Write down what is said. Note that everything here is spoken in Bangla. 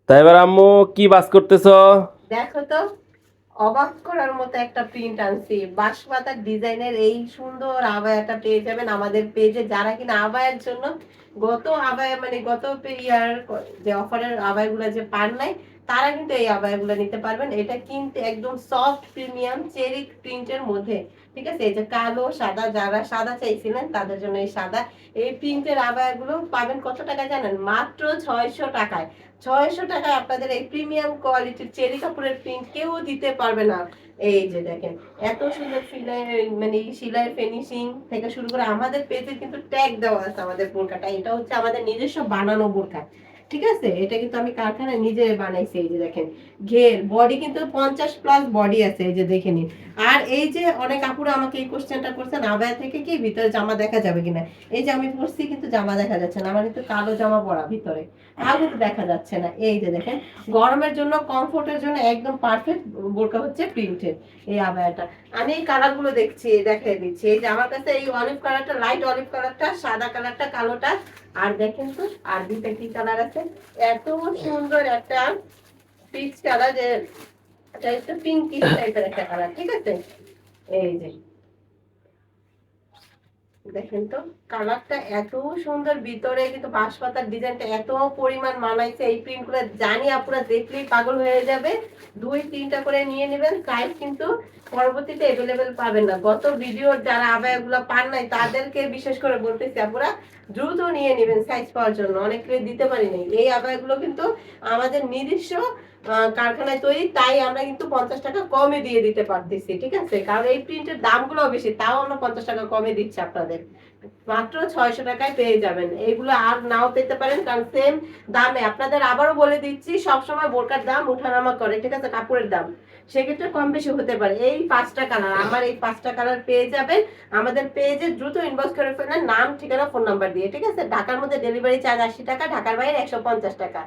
তাই এবার আম্মু কি বাস করতেছো? দেখো তো, অবাক করার মতো একটা প্রিন্ট আনছি। বাঁশপাতার ডিজাইনের এই সুন্দর আবায়াটা পেয়ে যাবেন আমাদের পেজে। যারা কিনা আবায়ের জন্য গত আবায়া মানে গত ইয়ার যে অফারের আবায়াগুলো যে পান নাই, তারা কিন্তু এই আবায়াগুলো নিতে পারবেন। এটা কিন্তু একদম সফট প্রিমিয়াম চেরি প্রিন্টের মধ্যে, ঠিক আছে। এই যে কালো সাদা, যারা সাদা চাইছিলেন তাদের জন্য এই সাদা। এই প্রিন্টের আবায়াগুলো পাবেন কত টাকা জানেন? মাত্র 600 টাকায়। 600 টাকায় আপনাদের এই প্রিমিয়াম কোয়ালিটির চেরি কাপড়ের প্রিন্ট কেউ দিতে পারবে না। এই যে দেখেন, এত সুন্দর সেলাই, মানে সেলাইয়ের ফিনিশিং থেকে শুরু করে আমাদের পেজে কিন্তু ট্যাগ দেওয়া আছে আমাদের বোরকাটা। এটা হচ্ছে আমাদের নিজস্ব বানানো বোরকা, ঠিক আছে। এটা কিন্তু আমি কারখানায় নিজে বানাইছি। এই যে দেখেন, ঘের বডি কিন্তু 50+ বডি আছে, এই যে দেখে নিন। আর এই যে অনেক আপুরা আমাকে এই কোশ্চেনটা করছেন, আবায়া থেকে কি ভিতরে জামা দেখা যাবে কিনা। এই যে আমি পরছি কিন্তু জামা দেখা যাচ্ছে না, আমার কিন্তু কালো জামা পরা ভিতরে, তাও কিন্তু দেখা যাচ্ছে না। এই যে দেখেন, গরমের জন্য কমফোর্টের জন্য একদম পারফেক্ট বোরকা হচ্ছে প্রিন্টেড এই আবায়াটা। আমি এই কালার গুলো দেখছি, দেখাই দিচ্ছি। এই যে আমার কাছে এই অলিভ কালারটা, লাইট অলিভ কালারটা, সাদা কালারটা, কালোটা, আর দেখেন তো আর দুইটা কি কালার আছে। এত সুন্দর একটা পিচ কালার, যে এটা একটু পিঙ্কিশ টাইপের একটা কালার, ঠিক আছে। এই যে দেখেন তো, কালারটা এত সুন্দর, ভিতরে কিন্তু বাঁশপাতার ডিজাইনটা এত পরিমাণ মানাইছে। এই প্রিন্ট গুলো জানি আপনারা দেখলেই পাগল হয়ে যাবে। 2-3টা করে নিয়ে নেবেন, সাইজ কিন্তু পরবর্তীতে अवेलेबल পাবেন না। গত ভিডিওর যারা আবায়াগুলো পান নাই তাদেরকে বিশেষ করে বলতেছি, আপনারা দ্রুত নিয়ে নেবেন সাইজ পাওয়ার জন্য। অনেকে দিতে পারি নাই। এই আবায়াগুলো কিন্তু আমাদের নিজস্ব কারখানায় তৈরি, তাই আমরা কিন্তু 50 টাকা কমে দিয়ে দিতে পারতেছি, ঠিক আছে। কারণ এই প্রিন্টের দামগুলো বেশি, তাও আমরা 50 টাকা কমে দিচ্ছি আপনাদের। মাত্র 600 টাকায় পেয়ে যাবেন। এইগুলো আর নাও পেতে পারেন, কারণ সেম দামে আপনাদের আবারও বলে দিচ্ছি, সবসময় বোরকার দাম ওঠানামা করে, ঠিক আছে, কাপড়ের দাম। সেক্ষেত্রে কম বেশি হতে পারে। এই 5টা কালার, আমার এই 5টা কালার পেয়ে যাবেন আমাদের পেজে। দ্রুত ইনবক্স করে ফেলেন নাম, ঠিকানা, ফোন নাম্বার দিয়ে, ঠিক আছে। ঢাকার মধ্যে ডেলিভারি চার্জ 80 টাকা, ঢাকার বাইরে 150 টাকা।